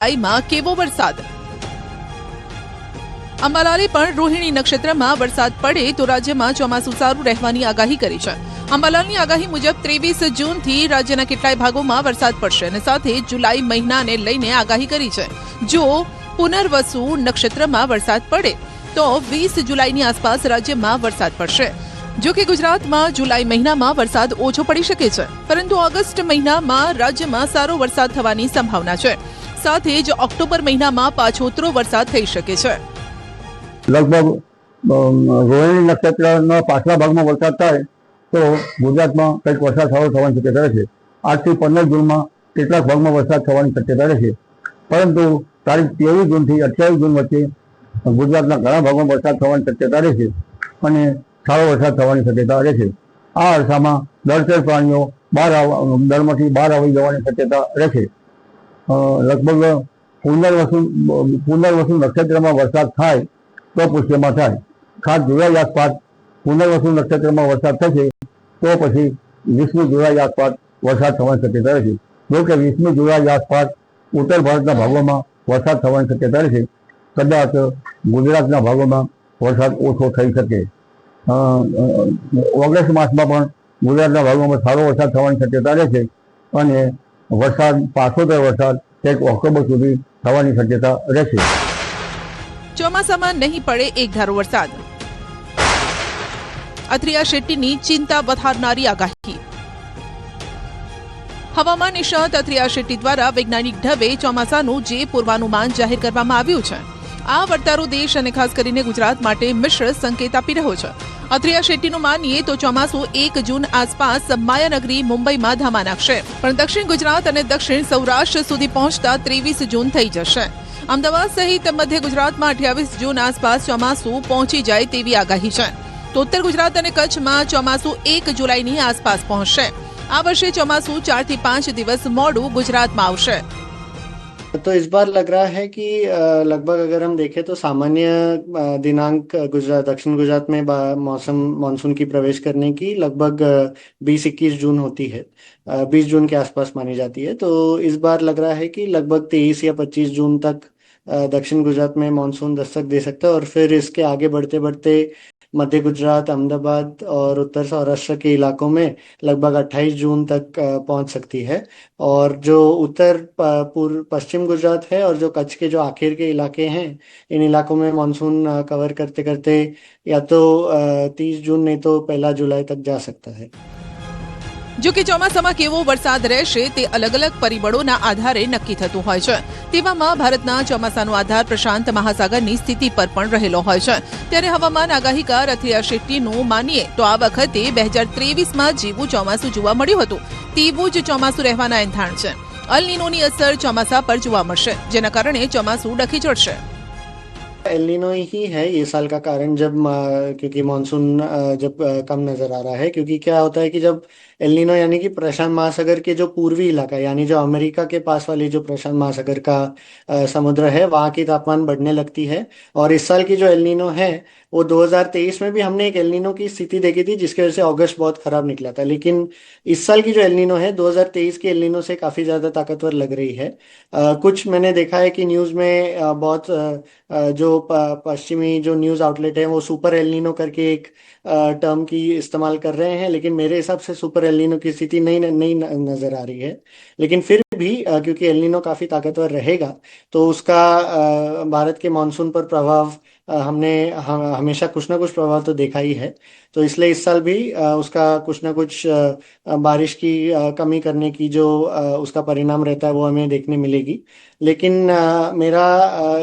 માં કેવો વરસાદ? અંબાલાલે પણ રોહિણી નક્ષત્રમાં વરસાદ પડે તો રાજ્યમાં ચોમાસું સારું રહેવાની આગાહી કરી છે. અંબાલાલની આગાહી મુજબ 23 જૂનથી રાજ્યના કેટલાય ભાગોમાં વરસાદ પડશે અને સાથે જુલાઈ મહિનાને લઈને આગાહી કરી છે. જો પુનર્વસુ નક્ષત્રમાં વરસાદ પડે તો 20 જુલાઈની આસપાસ રાજ્યમાં વરસાદ પડશે. જો કે ગુજરાતમાં જુલાઈ મહિનામાં વરસાદ ઓછો પડી શકે છે, પરંતુ ઓગસ્ટ મહિનામાં રાજ્યમાં સારો વરસાદ થવાની સંભાવના છે. સાથે જ ઓક્ટોબર મહિનામાં પાછોતરો વરસાદ થઈ શકે છે. લગભગ રોહિણી નક્ષત્રના પાછલા ભાગમાં વરસાદ થાય તો ગુજરાતમાં કંઈક વરસાદ થવાની શક્યતા રહેશે. 8 થી 15 જૂનમાં કેટલાક ભાગમાં વરસાદ થવાની શક્યતા રહેશે, પરંતુ તારીખ 23 જૂનથી 28 જૂન વચ્ચે ગુજરાતના ઘણા ભાગમાં વરસાદ થવાની શક્યતા રહેશે અને સારો વરસાદ થવાની શક્યતા રહેશે. આ અરસામાં જળચર પ્રાણીઓ દળમાંથી બહાર આવી જવાની શક્યતા રહેશે. લગભગ પુનર્વસુ નક્ષત્રમાં વરસાદ થાય તો પુષ્યમાં થાય. ખાસ જુલાઈ આસપાસ પુનર્વસુ નક્ષત્રમાં વરસાદ થશે તો પછી 20મી જુલાઈ આસપાસ વરસાદ થવાની શક્યતા રહેશે. જો કે 20મી જુલાઈ આસપાસ ઉત્તર ભારતના ભાગોમાં વરસાદ થવાની શક્યતા રહેશે. કદાચ ગુજરાતના ભાગોમાં વરસાદ ઓછો થઈ શકે. ઓગસ્ટ માસમાં પણ ગુજરાતના ભાગોમાં સારો વરસાદ થવાની શક્યતા રહેશે અને પાછોતર વરસાદ એક ઓક્ટોબર સુધી થવાની શક્યતા રહેશે. ચોમાસામાં નહીં પડે એક ધારો વરસાદ. અથિયા શેટ્ટીની ચિંતા વધારનારી આગાહી. હવામાન નિષ્ણાત અથિયા શેટ્ટી દ્વારા વૈજ્ઞાનિક ઢબે ચોમાસાનું જે પૂર્વાનુમાન જાહેર કરવામાં આવ્યું છે, આ વર્તારો દેશ અને ખાસ કરીને ગુજરાત માટે મિશ્ર સંકેત આપી રહ્યો છે. અથિયા શેટ્ટીનું માનીએ તો ચોમાસું 1 જૂન આસપાસ માયાનગરી મુંબઈમાં ધામા નાખશે, પણ દક્ષિણ ગુજરાત અને દક્ષિણ સૌરાષ્ટ્ર સુધી પહોંચતા 23 જૂન થઈ જશે. અમદાવાદ સહિત મધ્ય ગુજરાતમાં 28 જૂન આસપાસ ચોમાસું પહોંચી જાય તેવી આગાહી છે. તો ઉત્તર ગુજરાત અને કચ્છમાં ચોમાસું 1 જુલાઈની આસપાસ પહોંચશે. આ વર્ષે ચોમાસું 4 થી 5 દિવસ મોડું ગુજરાતમાં આવશે. तो इस बार लग रहा है कि लगभग अगर हम देखें तो सामान्य दिनांक दक्षिण गुजरात में मानसून की प्रवेश करने की लगभग 20-21 जून होती है, 20 जून के आसपास मानी जाती है. तो इस बार लग रहा है कि लगभग 23 या 25 जून तक दक्षिण गुजरात में मानसून दस्तक दे सकता है और फिर इसके आगे बढ़ते बढ़ते मध्य गुजरात, अहमदाबाद और उत्तर सौराष्ट्र के इलाकों में लगभग 28 जून तक पहुंच सकती है. और जो उत्तर पश्चिम गुजरात है और जो कच्छ के जो आखिर के इलाके हैं, इन इलाकों में मानसून कवर करते करते या तो 30 जून नहीं तो 1 जुलाई तक जा सकता है. જો કે ચોમાસામાં કેવો વરસાદ રહેશે તે અલગ અલગ પરિબળોના આધારે નક્કી થતું હોય છે. તેવામાં ભારતના ચોમાસાનો આધાર પ્રશાંત મહાસાગરની સ્થિતિ પર પણ રહેલો હોય છે. ત્યારે હવામાન આગાહીકાર અથિયા શેટ્ટીનું માનીએ તો આ વખતે 2023માં જેવું ચોમાસું જોવા મળ્યું હતું તેવું જ ચોમાસું રહેવાના એંધાણ છે. અલ નીનોની અસર ચોમાસા પર જોવા મળશે, જેના કારણે ચોમાસું ડખી ચડશે. एल नीनो ही है ये साल का कारण, जब क्योंकि मानसून जब कम नजर आ रहा है. क्योंकि क्या होता है कि जब एल नीनो यानी कि प्रशांत महासागर के जो पूर्वी इलाका यानी जो अमेरिका के पास वाली जो प्रशांत महासागर का समुद्र है, वहाँ की तापमान बढ़ने लगती है. और इस साल की जो एल नीनो है वो 2023 में भी हमने एक एल नीनो की स्थिति देखी थी जिसकी वजह से अगस्त बहुत खराब निकला था. लेकिन इस साल की जो एल नीनो है 2023 की एल नीनो से काफ़ी ज़्यादा ताकतवर लग रही है. कुछ मैंने देखा है कि न्यूज़ में बहुत जो पश्चिमी जो न्यूज़ आउटलेट है वो सुपर एल नीनो करके एक टर्म की इस्तेमाल कर रहे हैं, लेकिन मेरे हिसाब से सुपर एल नीनो की स्थिति नहीं नज़र आ रही है. लेकिन फिर भी क्योंकि एल नीनो काफ़ी ताकतवर रहेगा तो उसका भारत के मानसून पर प्रभाव हमने हमेशा कुछ ना कुछ प्रभाव तो देखा ही है. तो इसलिए इस साल भी उसका कुछ ना कुछ बारिश की कमी करने की जो उसका परिणाम रहता है वो हमें देखने मिलेगी. लेकिन मेरा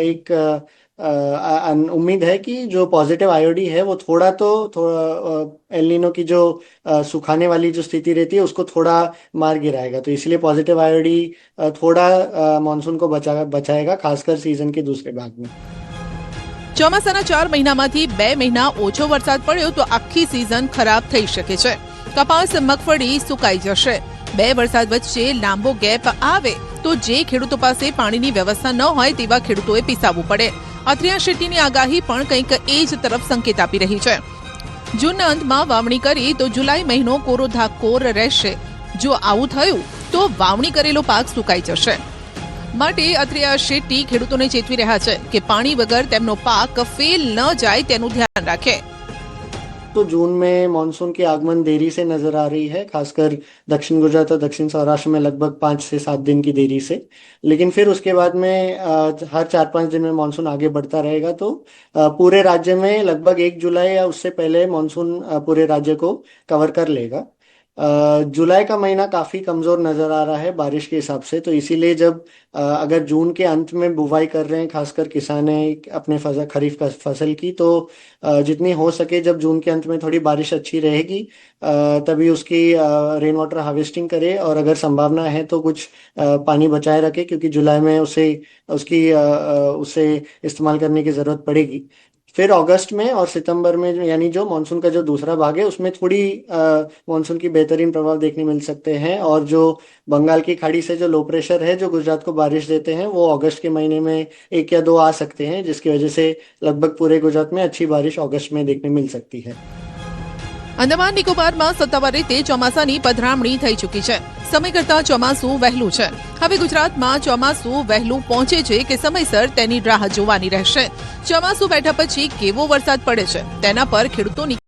एक उम्मीद है कि जो पॉजिटिव आईओडी है वो थोड़ा एल नीनो की जो सुखाने वाली जो स्थिति रहती है उसको थोड़ा मार गिराएगा. तो इसलिए पॉजिटिव आईओडी थोड़ा मानसून को बचाएगा, खासकर सीजन के दूसरे भाग में. ચોમાસાના 4 મહિનામાંથી 2 મહિના ઓછો વરસાદ પડ્યો તો આખી સિઝન ખરાબ થઈ શકે છે. કપાસ, મગફળી સુકાઈ જશે. 2 વરસાદ વચ્ચે લાંબો ગેપ આવે તો જે ખેડૂતો પાસે પાણીની વ્યવસ્થા ન હોય તેવા ખેડૂતોએ પીસાવવું પડે. અથિયા શેટ્ટીની આગાહી પણ કંઈક એ જ તરફ સંકેત આપી રહી છે. જૂનના અંતમાં વાવણી કરી તો જુલાઈ મહિનો કોરો રહેશે. જો આવું થયું તો વાવણી કરેલો પાક સુકાઈ જશે. માટે અત્રિયા શેટ્ટી ખેડૂતોને ચેતવી રહ્યા છે કે પાણી વગર તેમનો પાક ફેલ ન જાય તેનું ધ્યાન રાખે। तो जून में मानसून की आगमन देरी से नजर आ रही है, खासकर दक्षिण गुजरात और दक्षिण सौराष्ट्र में लगभग 5 से 7 दिन की देरी से। लेकिन फिर उसके बाद में हर 4-5 दिन में मानसून आगे बढ़ता रहेगा, तो पूरे राज्य में लगभग 1 जुलाई या उससे पहले मानसून पूरे राज्य को कवर कर लेगा। जुलाई का महीना काफी कमजोर नजर आ रहा है बारिश के हिसाब से, तो इसीलिए जब अगर जून के अंत में बुवाई कर रहे हैं खासकर किसान अपने खरीफ का फसल की, तो जितनी हो सके जब जून के अंत में थोड़ी बारिश अच्छी रहेगी तभी उसकी रेन वाटर हार्वेस्टिंग करे, और अगर संभावना है तो कुछ पानी बचाए रखे, क्योंकि जुलाई में उसे इस्तेमाल करने की जरूरत पड़ेगी। फिर अगस्त में और सितंबर में यानी जो मानसून का जो दूसरा भाग है उसमें थोड़ी मानसून की बेहतरीन प्रभाव देखने मिल सकते हैं, और जो बंगाल की खाड़ी से जो लो प्रेशर है जो गुजरात को बारिश देते हैं वो अगस्त के महीने में 1 या 2 आ सकते हैं, जिसकी वजह से लगभग पूरे गुजरात में अच्छी बारिश अगस्त में देखने मिल सकती है। અંદમાન નિકોબારમાં સત્તાવાર રીતે ચોમાસાની પધરામણી થઈ ચૂકી છે। સમય કરતાં ચોમાસું વહેલું છે। હવે ગુજરાતમાં ચોમાસું વહેલું પહોંચે છે કે સમયસર તેની રાહ જોવાની રહેશે। ચોમાસું બેઠા પછી કેવો વરસાદ પડે છે તેના પર ખેડૂતોની